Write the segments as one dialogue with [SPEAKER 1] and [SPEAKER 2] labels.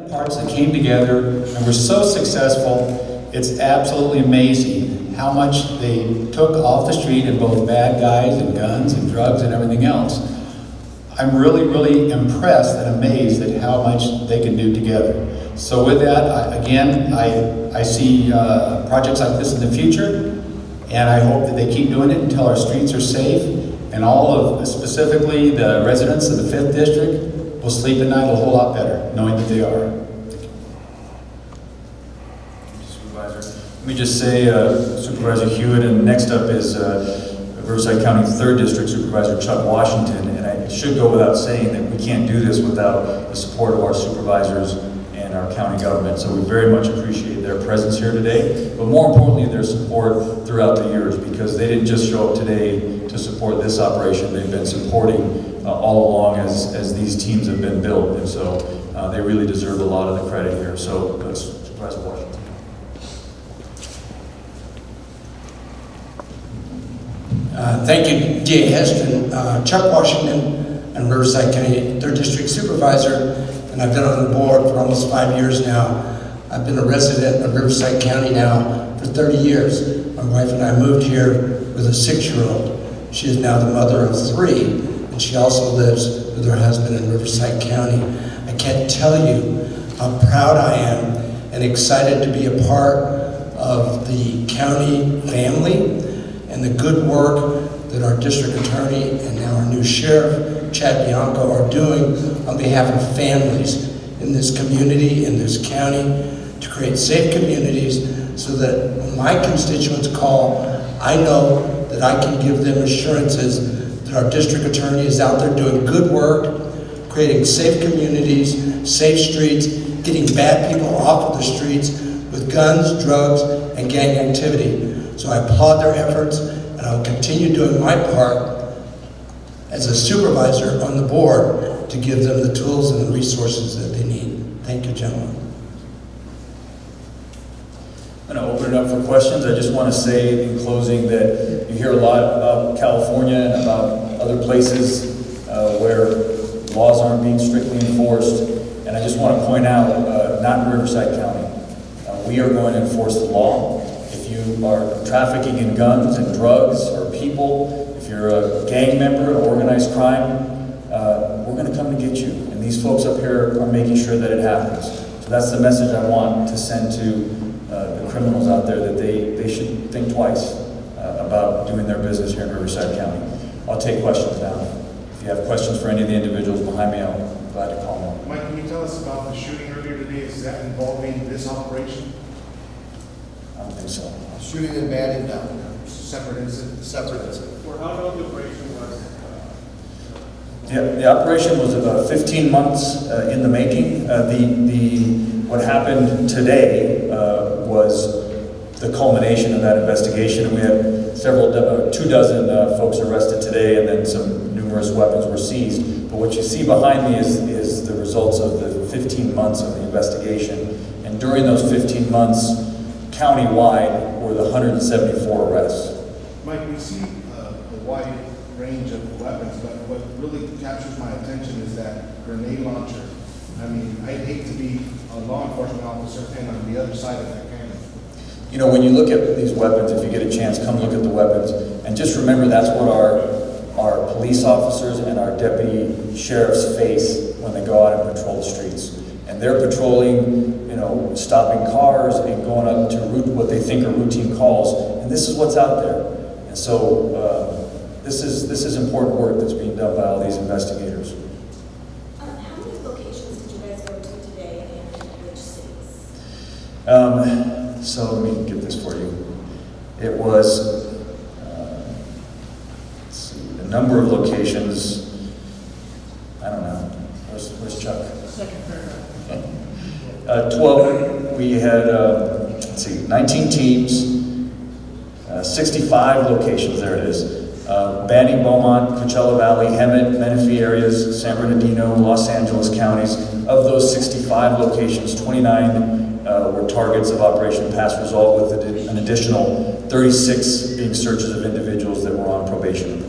[SPEAKER 1] Parts that came together and were so successful. It's absolutely amazing how much they took off the street in both bad guys and guns and drugs and everything else. I'm really, really impressed and amazed at how much they can do together. So with that, I see projects like this in the future, And I hope that they keep doing it until our streets are safe, and all of, specifically the residents of the 5th District, will sleep at night a whole lot better, knowing that they are. Supervisor. Let me just say, Supervisor Hewitt, and next up is Riverside County 3rd District Supervisor Chuck Washington, and I should go without saying that we can't do this without the support of our supervisors and our county government, so we very much appreciate their presence here today, but more importantly their support throughout the years, because they didn't just show up today to support this operation, they've been supporting all along as these teams have been built, and so they really deserve a lot of the credit here. So Supervisor Washington.
[SPEAKER 2] Thank you, D.A. Heston. Chuck Washington, and Riverside County 3rd District Supervisor, and I've been on the board for almost 5 years now. I've been a resident of Riverside County now for 30 years. My wife and I moved here with a 6-year-old. She is now the mother of 3, and she also lives with her husband in Riverside County. I can't tell you how proud I am and excited to be a part of the county family and the good work that our district attorney and now our new sheriff, Chad Bianco, are doing on behalf of families in this community, in this county, to create safe communities so that when my constituents call, I know that I can give them assurances that our district attorney is out there doing good work, creating safe communities, safe streets, getting bad people off of the streets with guns, drugs, and gang activity. So I applaud their efforts, and I will continue doing my part as a supervisor on the board to give them the tools and the resources that they need. Thank you, gentlemen.
[SPEAKER 1] I'm going to open it up for questions. I just want to say in closing that you hear a lot about California and about other places where laws aren't being strictly enforced. And I just want to point out, not in Riverside County, we are going to enforce the law. If you are trafficking in guns and drugs or people, if you're a gang member, an organized crime, we're going to come to get you. And these folks up here are making sure that it happens. So that's the message I want to send to the criminals out there, that they should think twice about doing their business here in Riverside County. I'll take questions now. If you have questions for any of the individuals behind me, I'll be glad to call them.
[SPEAKER 3] Mike, can you tell us about the shooting earlier today? Is that involving this operation?
[SPEAKER 1] I don't think so.
[SPEAKER 4] Shooting in Banning-Beaumont.
[SPEAKER 3] Separate incident?
[SPEAKER 4] Separate incident.
[SPEAKER 3] For how long the operation was?
[SPEAKER 1] The operation was about 15 months in the making. What happened today was the culmination of that investigation. And we had 2 dozen folks arrested today, and then some numerous weapons were seized. But what you see behind me is the results of the 15 months of the investigation. And during those 15 months, countywide, were the 174 arrests.
[SPEAKER 3] Mike, we see a wide range of weapons, but what really captures my attention is that grenade launcher. I mean, I'd hate to be a law enforcement officer and on the other side of that cannon.
[SPEAKER 1] You know, when you look at these weapons, if you get a chance, come look at the weapons. And just remember, that's what our police officers and our deputy sheriffs face when they go out and patrol the streets. And they're patrolling, you know, stopping cars and going up to what they think are routine calls. And this is what's out there. And so this is important work that's being done by all these investigators.
[SPEAKER 5] How many locations did you guys go to today, and in which cities?
[SPEAKER 1] So let me get this for you. It was, let's see, a number of locations. I don't know. Where's Chuck?
[SPEAKER 3] Second paragraph.
[SPEAKER 1] 12, we had, let's see, 19 teams, 65 locations, there it is. Banning-Beaumont, Coachella Valley, Hemet, Menifee areas, San Bernardino, Los Angeles counties. Of those 65 locations, 29 were targets of Operation Pass Resolve, with an additional 36 being searches of individuals that were on probation.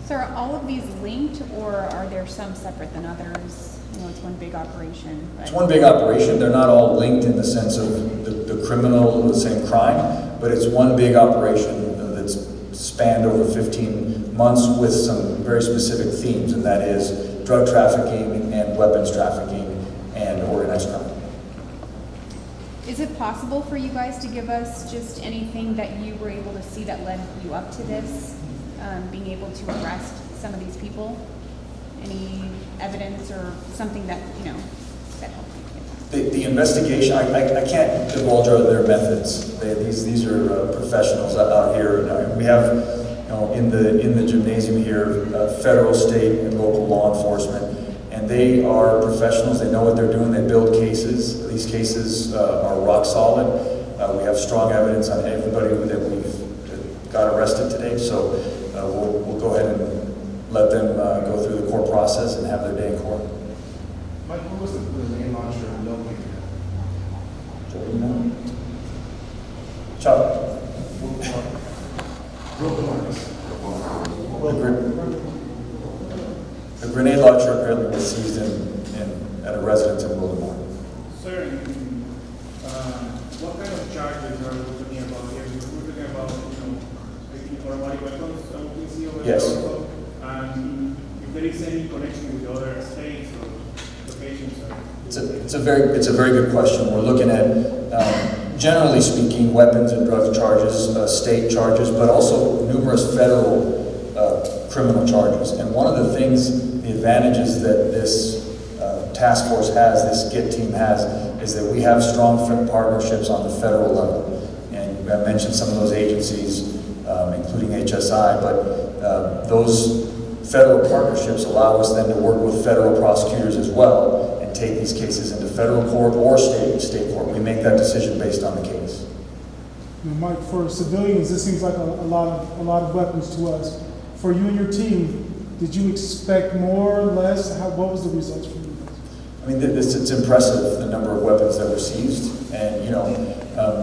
[SPEAKER 6] So are all of these linked, or are there some separate than others? You know, it's one big operation. But...
[SPEAKER 1] It's one big operation. They're not all linked in the sense of the criminal or the same crime, but it's one big operation that's spanned over 15 months with some very specific themes, and that is drug trafficking and weapons trafficking and organized crime.
[SPEAKER 6] Is it possible for you guys to give us just anything that you were able to see that led you up to this, being able to arrest some of these people? Any evidence or something that, that helped you get that?
[SPEAKER 4] The investigation, I can't divulge their methods. These are professionals out here. We have, in the gymnasium here, federal, state, and local law enforcement, and they are professionals. They know what they're doing. They build cases. These cases are rock solid. We have strong evidence on everybody that we've got arrested today. So we'll go ahead and let them go through the court process and have their day in court.
[SPEAKER 3] Mike, where was the main launcher located?
[SPEAKER 4] Chuck. The grenade launcher apparently was seized at a residence in Wilmore.
[SPEAKER 7] Sir, what kind of charges are we talking about here? We're talking about, taking automatic weapons, we see over
[SPEAKER 4] Yes.
[SPEAKER 7] there also. And if there is any connection with other states or locations?
[SPEAKER 4] It's a very good question. We're looking at, generally speaking, weapons and drug charges, state charges, but also numerous federal criminal charges. And one of the things, the advantages that this task force has, this GET team has, is that we have strong partnerships on the federal level. And I mentioned some of those agencies, including HSI, but those federal partnerships allow us then to work with federal prosecutors as well and take these cases into federal court or state court. We make that decision based on the case.
[SPEAKER 8] Mike, for civilians, this seems like a lot of weapons to us. For you and your team, did you expect more or less? What was the results for you guys?
[SPEAKER 4] I mean, it's impressive, the number of weapons that were seized. And,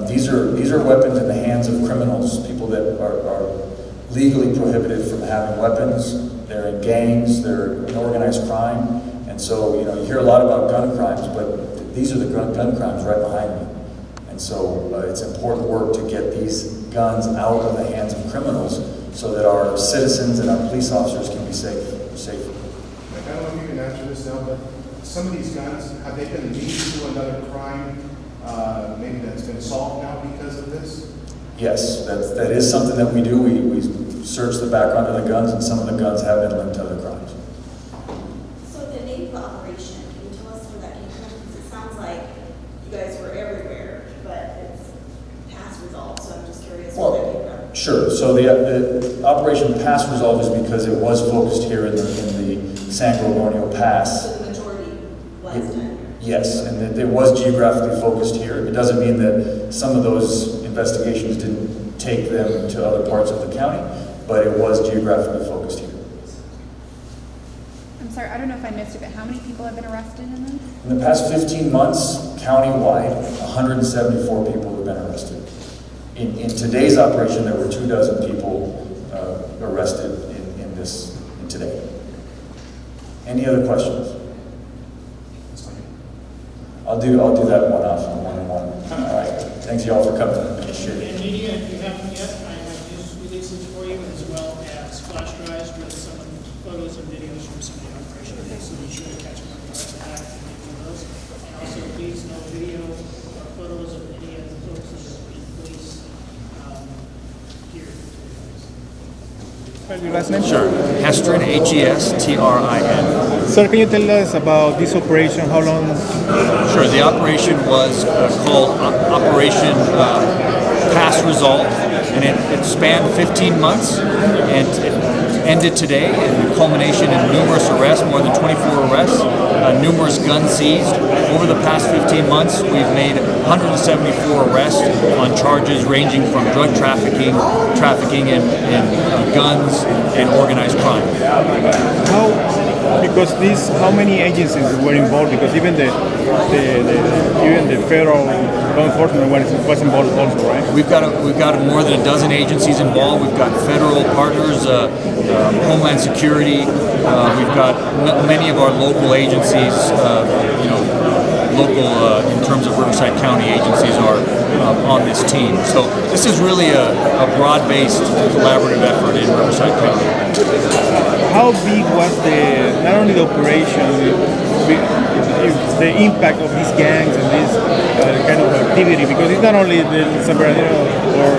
[SPEAKER 4] these are weapons in the hands of criminals, people that are legally prohibited from having weapons. They're in gangs, they're in organized crime. And so, you hear a lot about gun crimes, but these are the gun crimes right behind me. And so it's important work to get these guns out of the hands of criminals so that our citizens and our police officers can be safer.
[SPEAKER 3] Like, I don't know if you can answer this now, but some of these guns, have they been linked to another crime, maybe that's been solved now because of this?
[SPEAKER 4] Yes, that is something that we do. We search the background of the guns, and some of the guns have been linked to other crimes.
[SPEAKER 5] So the name of the operation, can you tell us where that came from? Because it sounds like you guys were everywhere, but it's past results, so I'm just curious where that came from.
[SPEAKER 4] Sure. So the Operation Pass Resolve is because it was focused here in the San Gorgonio Pass.
[SPEAKER 5] So the majority was done here?
[SPEAKER 4] Yes, and it was geographically focused here. It doesn't mean that some of those investigations didn't take them to other parts of the county, but it was geographically focused here.
[SPEAKER 6] I'm sorry, I don't know if I missed it, but how many people have been arrested in this?
[SPEAKER 4] In the past 15 months, countywide, 174 people have been arrested. In today's operation, there were 24 people arrested in today. Any other questions? I'll do that one-on-one. All right. Thanks y'all for coming. Appreciate it.
[SPEAKER 9] And media, if you haven't yet, I have news releases for you as well as flash drives with some photos and videos from some of the operations. So be sure to catch them on the back and make one of those. And also, please, no video or photos of any of the folks that are being police here.
[SPEAKER 10] Your last name?
[SPEAKER 11] Sure. Hestrin, Hestrin.
[SPEAKER 10] Sir, can you tell us about this operation? How long?
[SPEAKER 11] Sure. The operation was called Operation Pass Resolve, and it spanned 15 months, and it ended today in the culmination in numerous arrests, more than 24 arrests, numerous guns seized. Over the past 15 months, we've made 174 arrests on charges ranging from drug trafficking in guns, and organized crime.
[SPEAKER 10] How many agencies were involved? Because even the federal law enforcement was involved also, right?
[SPEAKER 11] We've got more than a dozen agencies involved. We've got federal partners, Homeland Security. We've got many of our local agencies. Local in terms of Riverside County agencies are on this team. So this is really a broad-based collaborative effort in Riverside County.
[SPEAKER 10] How big was not only the operation, the impact of these gangs and this kind of activity? Because it's not only the San Bernardino or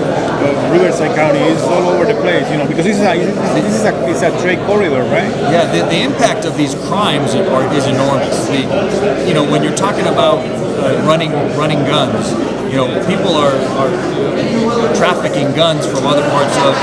[SPEAKER 10] Riverside County, it's all over the place, because this is a trade corridor, right?
[SPEAKER 11] Yeah, the impact of these crimes is enormous. When you're talking about running guns, people are trafficking guns from other parts of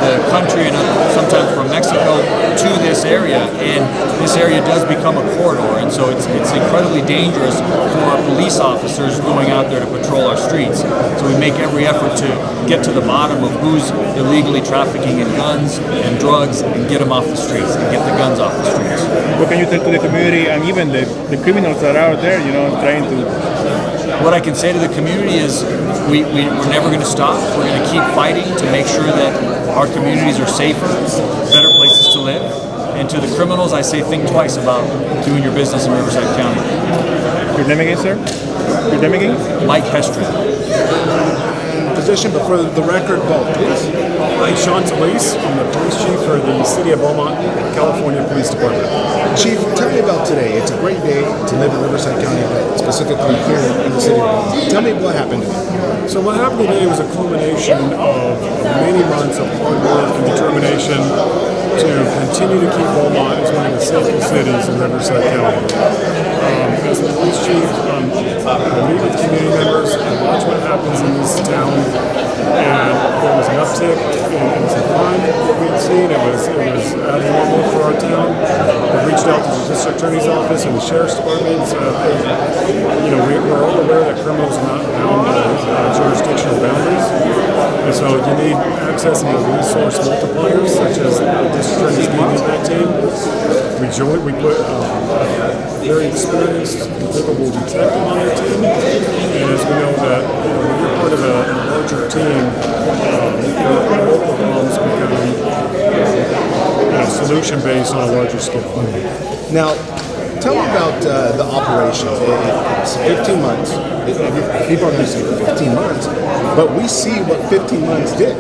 [SPEAKER 11] the country and sometimes from Mexico to this area, and this area does become a corridor, and so it's incredibly dangerous for our police officers going out there to patrol our streets. So we make every effort to get to the bottom of who's illegally trafficking in guns and drugs and get them off the streets and get the guns off the streets.
[SPEAKER 10] What can you tell to the community and even the criminals that are out there, trying to...
[SPEAKER 11] What I can say to the community is we're never going to stop. We're going to keep fighting to make sure that our communities are safer, better places to live. And to the criminals, I say think twice about doing your business in Riverside County.
[SPEAKER 10] Your name again, sir? Your name again?
[SPEAKER 11] Mike Hestry.
[SPEAKER 12] Position, but for the record, vote, please.
[SPEAKER 13] I'm Sean Talese. I'm the police chief for the City of Beaumont, California Police Department.
[SPEAKER 12] Chief, tell me about today. It's a great day to live in Riverside County, but specifically here in the city of Beaumont. Tell me what happened today.
[SPEAKER 13] So what happened today was a culmination of many months of hard work and determination to continue to keep Beaumont as one of the safest cities in Riverside County. As the police chief, I meet with community members, I watch what happens in this town, and there was an uptick in some crime that we had seen. It was abnormal for our town. We reached out to the district attorney's office and the sheriff's department. We're all aware that criminals are not bound by jurisdictional boundaries, and so you need access to resource multipliers such as the district attorney's DV team. We put very experienced and capable detective on our team, and as we know that when you're part of a larger team, local problems become solution based on a larger scale.
[SPEAKER 12] Now, tell me about the operation. It's 15 months. People are going to say 15 months, but we see what 15 months did.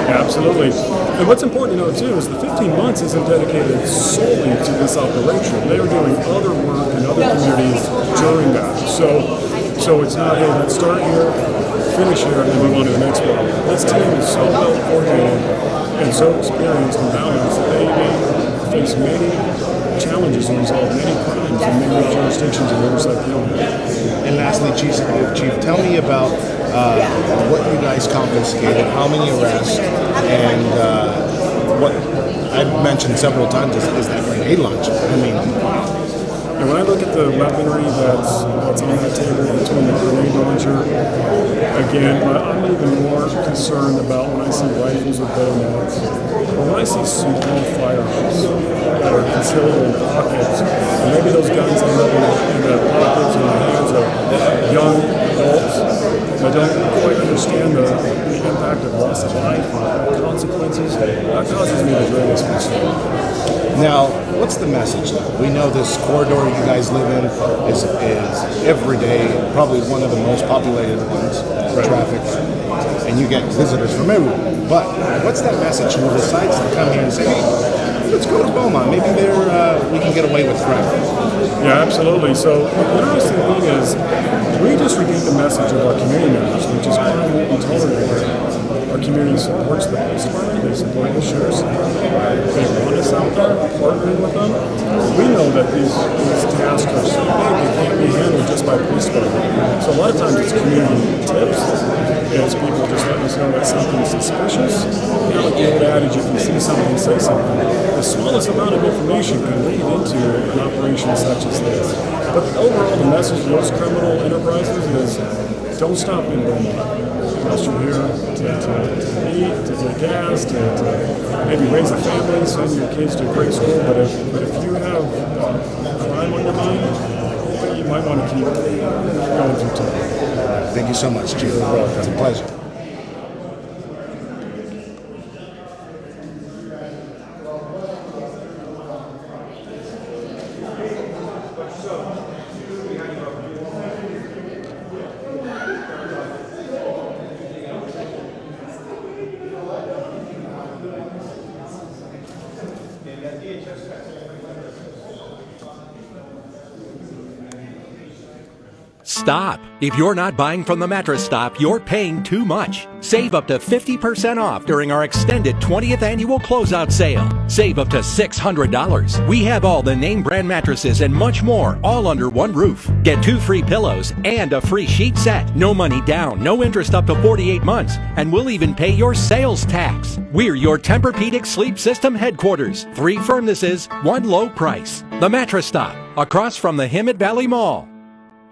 [SPEAKER 13] Absolutely. And what's important to know too is the 15 months isn't dedicated solely to this operation. They are doing other work in other communities during that. So it's not, hey, let's start here, finish here, and then move on to the next one. This team is so well coordinated and so experienced and balanced that they face many challenges and resolve many crimes in many jurisdictions in Riverside County.
[SPEAKER 12] And lastly, Chief, tell me about what you guys confiscated, how many arrests, and what I've mentioned several times is that grenade launcher.
[SPEAKER 13] And when I look at the weaponry that's on that table between the grenade launcher, again, I'm even more concerned about when I see rifles with bayonets, or when I see small firearms that are concealed in pockets, and maybe those guns end up in the pockets in the hands of young adults that don't quite understand the impact of loss of life and consequences. That causes me the greatest concern.
[SPEAKER 12] Now, what's the message? We know this corridor you guys live in is every day probably one of the most populated ones, traffic, and you get visitors from everywhere. But what's that message who decides to come here and say, hey, let's go to Beaumont, maybe there we can get away with crime?
[SPEAKER 13] Yeah, absolutely. So the interesting thing is we just repeat the message of our community members, which is crime won't be tolerated. Our community supports the police department, they support the sheriff's department. They want us out there, partnering with them. We know that these tasks are so big, they can't be handled just by the police department. So a lot of times it's community tips. It's people just letting us know that something's suspicious. You know, like the old adage, if you see something, say something. The smallest amount of information can lead into an operation such as this. But overall, the message to those criminal enterprises is don't stop in Beaumont. Unless you're here to eat, to get gas, to maybe raise a family, send your kids to a great school. But if you have crime on your mind, you might want to keep going through time.
[SPEAKER 12] Thank you so much, Chief. It's a pleasure.
[SPEAKER 14] Stop! If you're not buying from the Mattress Stop, you're paying too much. Save up to 50% off during our extended 20th annual closeout sale. Save up to $600. We have all the name brand mattresses and much more, all under one roof. Get 2 free pillows and a free sheet set. No money down, no interest up to 48 months, and we'll even pay your sales tax. We're your Tempur-Pedic Sleep System headquarters. 3 firmnesses, 1 low price. The Mattress Stop, across from the Hemet Valley Mall.